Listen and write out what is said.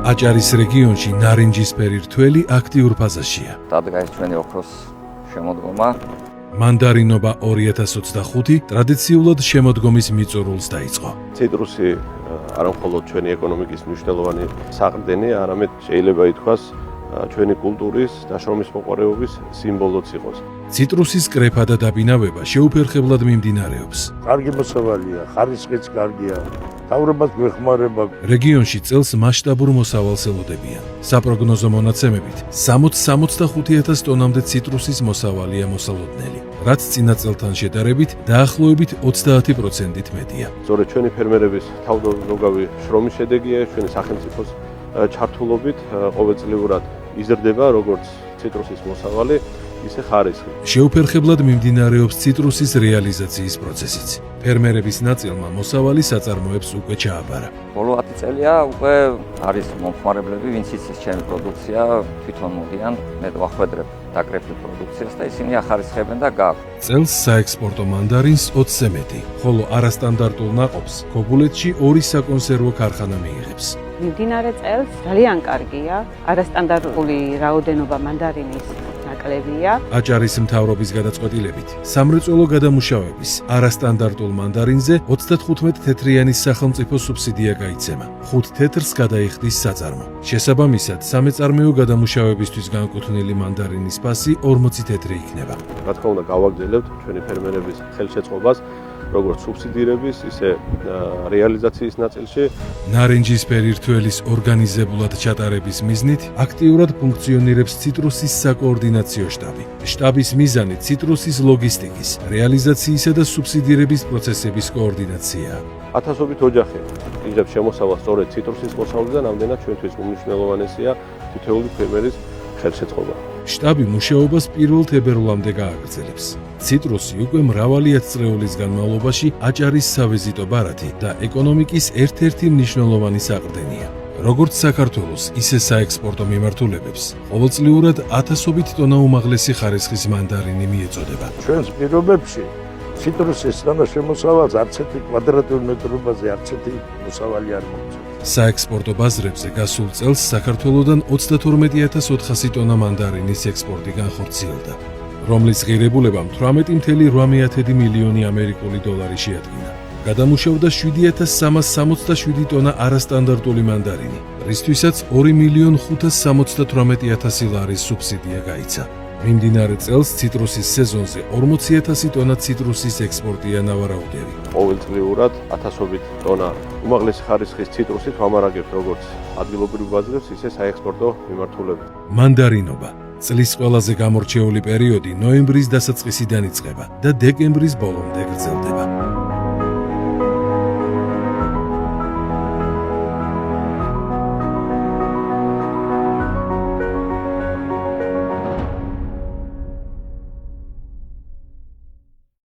აჭარის რეგიონში ნარინჯისფერი რთველი აქტიურ ფაზაშია. დადგა ეს ჩვენი ოქროს შემოდგომა. მანდარინობა 2025 ტრადიციულად შემოდგომის მიწურულს დაიწყო. ციტრუსი არა მხოლოდ ჩვენი ეკონომიკის მნიშვნელოვანი საყრდენი, არამედ შეიძლება ითქვას ჩვენი კულტურის და შრომის მოყვარეობის სიმბოლოც იყოს. ციტრუსის კრეფა და დაბინავება შეუფერხებლად მიმდინარეობს. კარგი მოსავალია, ხარისხიც კარგია. თავრობას გვეხმარება. რეგიონში წელს მასშტაბურ მოსავალს ელოდებიან. საპროგნოზო მონაცემებით 60-65,000 ტონამდე ციტრუსის მოსავალია მოსალოდნელი, რაც წინა წელთან შედარებით დაახლოებით 30%-ით მეტია. სწორედ ჩვენი ფერმერების თავდადებული შრომის შედეგია ჩვენი სახელმწიფოს ჩართულობით ყოველწლიურად იზრდება როგორც ციტრუსის მოსავალი, ისე ხარისხი. შეუფერხებლად მიმდინარეობს ციტრუსის რეალიზაციის პროცესიც. ფერმერების ნაწილმა მოსავალი საწარმოებს უკვე ჩააბარა. ბოლო 10 წელია უკვე არის მომხმარებლები, ვინც იცის ჩემი პროდუქცია, თვითონ მოდიან, მე ვახვედრებ დაკრეფილ პროდუქციას და ისინი ახარისხებენ და გააქვთ. წელს საექსპორტო მანდარინს 20-ზე მეტი, ხოლო არასტანდარტულ ნაყოფს ქობულეთში 2 საკონსერვო ქარხანა მიიღებს. მიმდინარე წელს ძალიან კარგია, არასტანდარტული რაოდენობა მანდარინის ნაკლებია. აჭარის მთავრობის გადაწყვეტილებით სამრეწველო გადამუშავების არასტანდარტულ მანდარინზე 35 თეთრიანის სახელმწიფო სუბსიდია გაიცემა. 5 თეთრს გადაიხდის საწარმო. შესაბამისად, სამეწარმეო გადამუშავებისთვის განკუთვნილი მანდარინის ფასი 40 თეთრი იქნება. რა თქმა უნდა, გავაგრძელებთ ჩვენი ფერმერების ხელშეწყობას, როგორც სუბსიდირების, ისე რეალიზაციის ნაწილში. ნარინჯისფერი რთველის ორგანიზებულად ჩატარების მიზნით აქტიურად ფუნქციონირებს ციტრუსის საკოორდინაციო შტაბი. შტაბის მიზანი ციტრუსის ლოგისტიკის, რეალიზაციისა და სუბსიდირების პროცესების კოორდინაციაა. ათასობით ოჯახი იღებს შემოსავალს სწორედ ციტრუსის მოსავლიდან, ამდენად ჩვენთვის უმნიშვნელოვანესია თითოეული ფერმერის ხელშეწყობა. შტაბი მუშაობას 1 თებერვლამდე გააგრძელებს. ციტრუსი უკვე მრავალი ათწლეულის განმავლობაში აჭარის სავიზიტო ბარათი და ეკონომიკის ერთ-ერთი მნიშვნელოვანი საყრდენია. როგორც საქართველოს, ისე საექსპორტო მიმართულებებს ყოველწლიურად ათასობით ტონა უმაღლესი ხარისხის მანდარინი მიეწოდება. ჩვენს პირობებში ციტრუსის თანაშემოსავალს არც ერთი კვადრატულ მეტრობაზე არც ერთი მოსავალი არ მოგწევს. საექსპორტო ბაზრებზე გასულ წელს საქართველოდან 32,400 ტონა მანდარინის ექსპორტი განხორციელდა, რომლის ღირებულებამ 18,8 მილიონი ამერიკული დოლარი შეადგინა. გადამუშავდა 7,367 ტონა არასტანდარტული მანდარინი, რისთვისაც 2,578,000 ლარის სუბსიდია გაიცა. მიმდინარე წელს ციტრუსის სეზონზე 40,000 ტონა ციტრუსის ექსპორტია ნავარაუდევი. ყოველწლიურად ათასობით ტონა უმაღლესი ხარისხის ციტრუსით ვამარაგებთ როგორც ადგილობრივ ბაზრებს, ისე საექსპორტო მიმართულებით. მანდარინობა წლის ყველაზე გამორჩეული პერიოდი ნოემბრის დასაწყისიდან იწყება და დეკემბრის ბოლომდე გრძელდება.